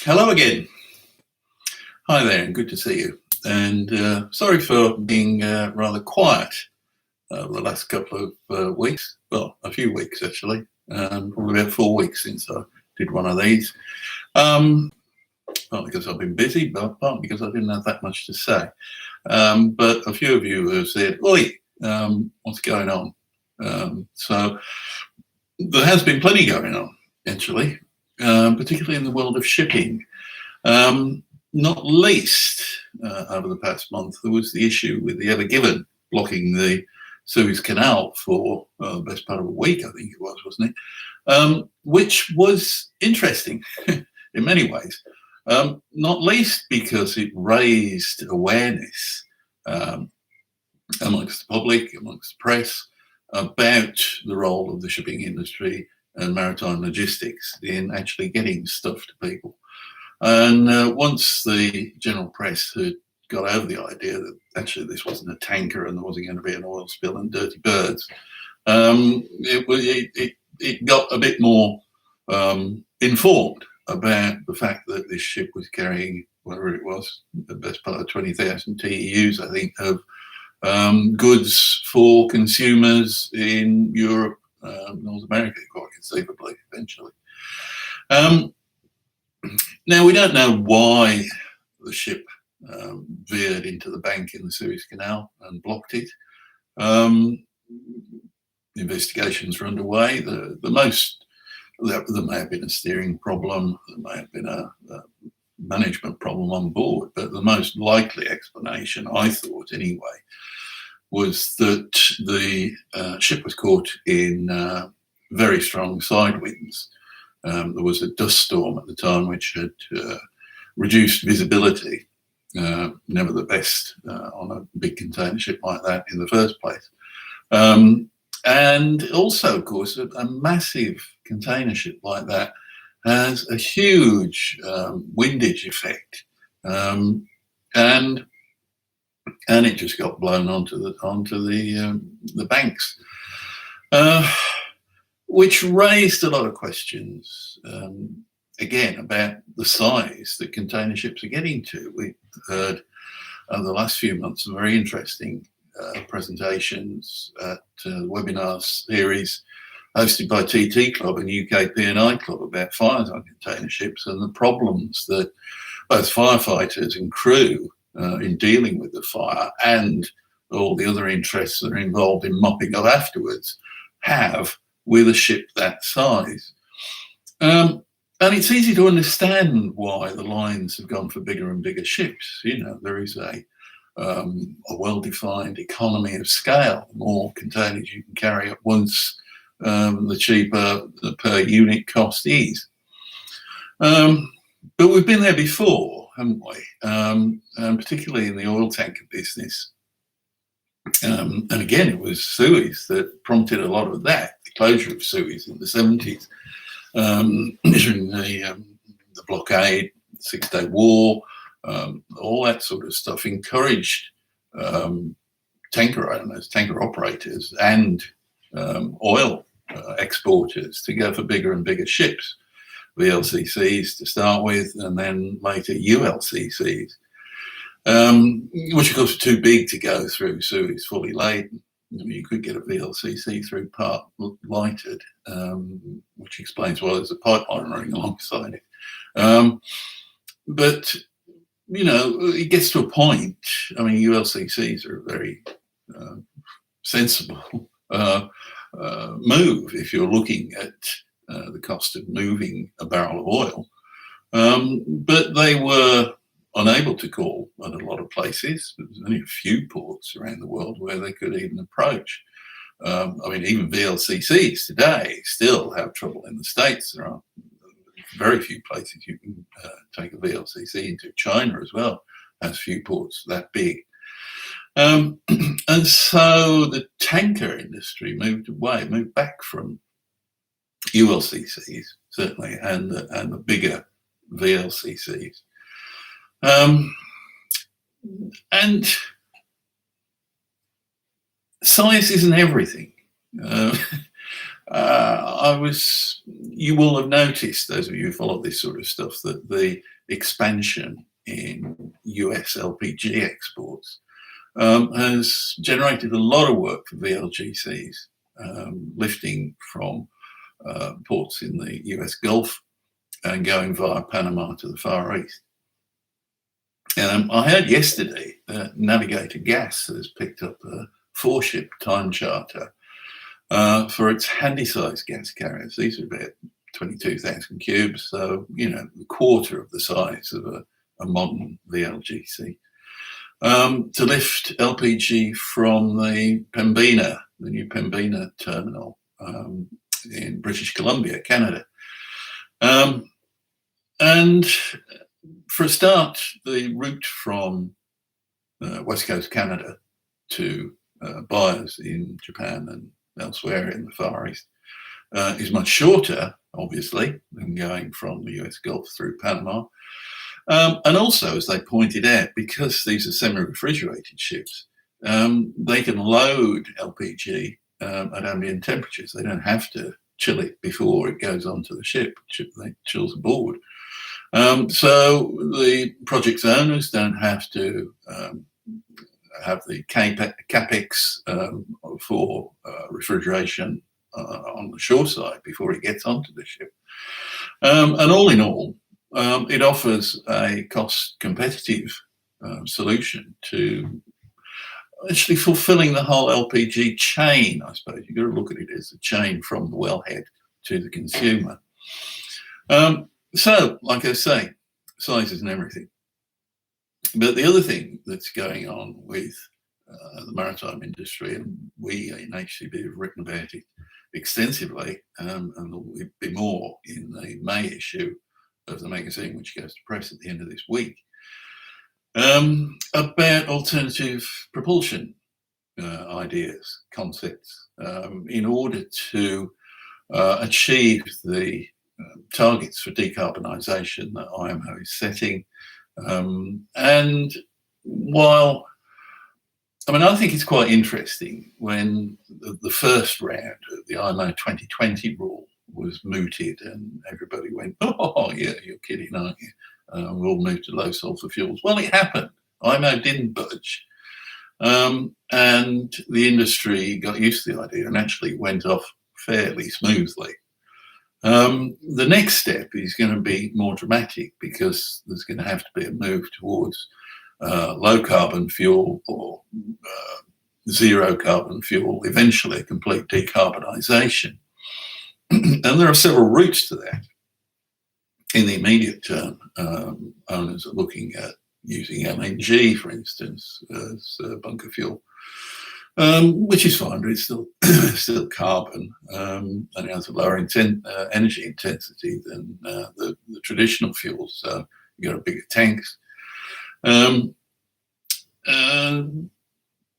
Hello again. Hi there, and good to see you. And sorry for being rather quiet the last couple of weeks. Well, a few weeks actually. Probably about 4 weeks since I did one of these. Partly because I've been busy, but partly because I didn't have that much to say. But a few of you have said, "Oi, what's going on?" So there has been plenty going on, actually, particularly in the world of shipping. Not least, over the past month, there was the issue with the Ever Given blocking the Suez Canal for the best part of a week, I think it was, wasn't it? Which was interesting in many ways, not least because it raised awareness amongst the public, amongst the press, about the role of the shipping industry and maritime logistics in actually getting stuff to people. And once the general press had got over the idea that actually this wasn't a tanker and there wasn't going to be an oil spill and dirty birds, it got a bit more informed about the fact that this ship was carrying, whatever it was, the best part of 20,000 TEUs, I think, of goods for consumers in Europe, North America, quite conceivably, eventually. Now, we don't know why the ship veered into the bank in the Suez Canal and blocked it. Investigations are underway. There may have been a steering problem, there may have been a management problem on board, but the most likely explanation, I thought anyway, was that the ship was caught in very strong side winds. There was a dust storm at the time which had reduced visibility, never the best on a big container ship like that in the first place. And also, of course, a massive container ship like that has a huge windage effect, and it just got blown onto the banks. Which raised a lot of questions, again, about the size that container ships are getting to. We've heard over the last few months some very interesting presentations at webinar series hosted by TT Club and UK P&I Club about fires on container ships and the problems that both firefighters and crew in dealing with the fire and all the other interests that are involved in mopping up afterwards have with a ship that size. And it's easy to understand why the lines have gone for bigger and bigger ships. You know, there is a well-defined economy of scale. The more containers you can carry at once, the cheaper the per unit cost is. But we've been there before, haven't we? And particularly in the oil tanker business. And again, it was Suez that prompted a lot of that. The closure of Suez in the 70s, during the blockade, Six-Day War, all that sort of stuff encouraged tanker owners, tanker operators, and oil exporters to go for bigger and bigger ships, VLCCs to start with, and then later ULCCs. Which of course are too big to go through Suez fully laden. I mean, you could get a VLCC through part lighted, which explains why there's a pipeline running alongside it. But, you know, it gets to a point. I mean, ULCCs are a very sensible move if you're looking at the cost of moving a barrel of oil. But they were unable to call at a lot of places. There's only a few ports around the world where they could even approach. I mean, even VLCCs today still have trouble in the States. There are very few places you can take a VLCC into. China as well has few ports that big. And so the tanker industry moved back from ULCCs, certainly, and the bigger VLCCs. And size isn't everything. You will have noticed, those of you who follow this sort of stuff, that the expansion in US LPG exports has generated a lot of work for VLGCs, lifting from ports in the US Gulf and going via Panama to the Far East. I heard yesterday that Navigator Gas has picked up a 4-ship time charter for its handy-sized gas carriers. These are about 22,000 cubes, so, a quarter of the size of a modern VLGC, to lift LPG from the new Pembina terminal in British Columbia, Canada. And for a start, the route from West Coast Canada to buyers in Japan and elsewhere in the Far East is much shorter, obviously, than going from the US Gulf through Panama. And also, as they pointed out, because these are semi-refrigerated ships, they can load LPG at ambient temperatures. They don't have to chill it before it goes onto the ship. It chills aboard. So the project's owners don't have to have the capex for refrigeration on the shore side before it gets onto the ship. And all in all, it offers a cost-competitive solution to actually fulfilling the whole LPG chain, I suppose. You've got to look at it as a chain from the wellhead to the consumer. So, like I say, size isn't everything. But the other thing that's going on with the maritime industry, and we in HCB have written about it extensively, and there'll be more in the May issue of the magazine, which goes to press at the end of this week, about alternative propulsion ideas, concepts, in order to achieve the targets for decarbonisation that IMO is setting. And while, I think it's quite interesting when the first round of the IMO 2020 rule was mooted and everybody went, oh, yeah, you're kidding, aren't you? We'll move to low sulfur fuels. Well, it happened. IMO didn't budge. And the industry got used to the idea and actually went off fairly smoothly. The next step is going to be more dramatic because there's going to have to be a move towards low carbon fuel or zero carbon fuel, eventually a complete decarbonisation. And there are several routes to that. In the immediate term, owners are looking at using LNG, for instance, as bunker fuel, which is fine, but it's still carbon, and it has a lower energy intensity than the traditional fuels. So you got bigger tanks. They're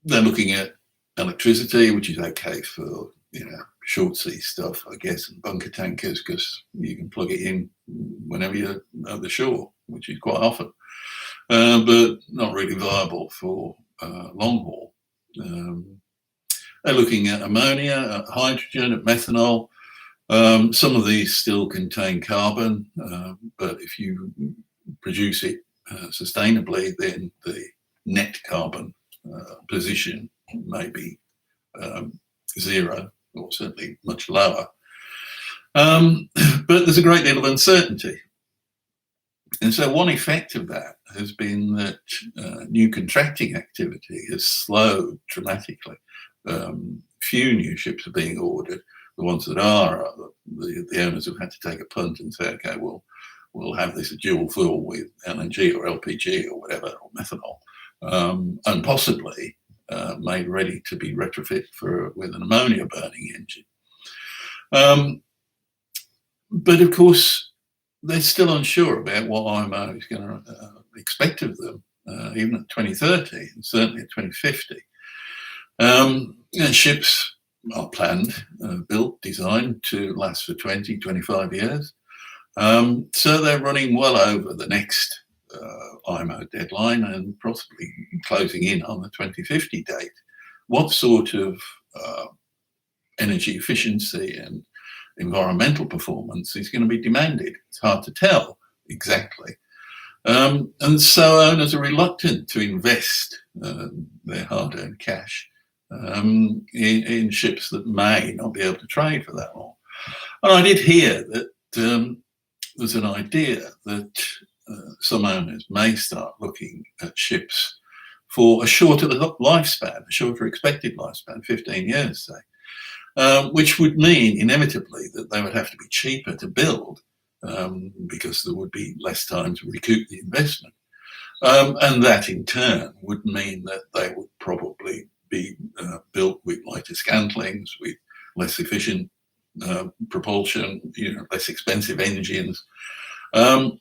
looking at electricity, which is okay for short sea stuff, I guess, and bunker tankers, because you can plug it in whenever you're at the shore, which is quite often, but not really viable for long haul. They're looking at ammonia, at hydrogen, at methanol. Some of these still contain carbon, but if you produce it sustainably, then the net carbon position may be zero, or certainly much lower. But there's a great deal of uncertainty. And so one effect of that has been that new contracting activity has slowed dramatically. Few new ships are being ordered. The ones that are, the owners have had to take a punt and say, okay, we'll have this dual fuel with LNG or LPG or whatever, or methanol, and possibly made ready to be retrofit with an ammonia burning engine. But of course, they're still unsure about what IMO is going to expect of them, even at 2030 and certainly at 2050. Ships are planned, built, designed to last for 20, 25 years. So they're running well over the next IMO deadline and possibly closing in on the 2050 date. What sort of energy efficiency and environmental performance is going to be demanded? It's hard to tell exactly. And so owners are reluctant to invest their hard-earned cash in ships that may not be able to trade for that long. And I did hear that there's an idea that some owners may start looking at ships for a shorter lifespan, a shorter expected lifespan, 15 years, say, which would mean inevitably that they would have to be cheaper to build because there would be less time to recoup the investment. And that in turn would mean that they would probably be built with lighter scantlings, with less efficient propulsion, less expensive engines, and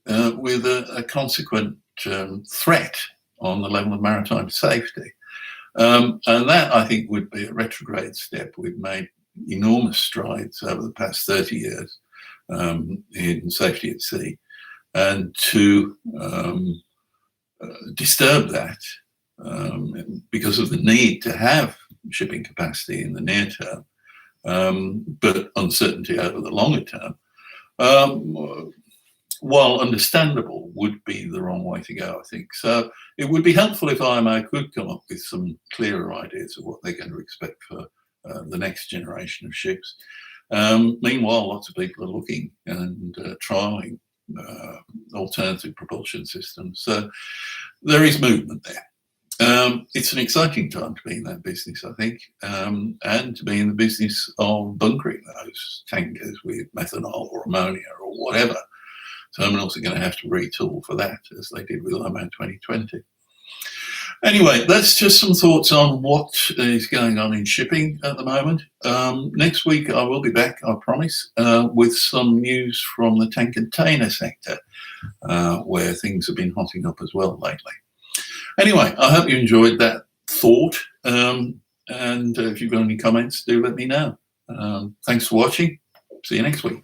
with a consequent threat on the level of maritime safety. And that, I think, would be a retrograde step. We've made enormous strides over the past 30 years in safety at sea. And to disturb that because of the need to have shipping capacity in the near term, but uncertainty over the longer term, while understandable, would be the wrong way to go, I think. So it would be helpful if IMO could come up with some clearer ideas of what they're going to expect for the next generation of ships. Meanwhile, lots of people are looking and trialling alternative propulsion systems. So there is movement there. It's an exciting time to be in that business, I think, and to be in the business of bunkering those tankers with methanol or ammonia or whatever. Terminals are going to have to retool for that, as they did with IMO 2020. Anyway, that's just some thoughts on what is going on in shipping at the moment. Next week, I will be back, I promise, with some news from the tank container sector, where things have been hotting up as well lately. Anyway, I hope you enjoyed that thought. And if you've got any comments, do let me know. Thanks for watching. See you next week.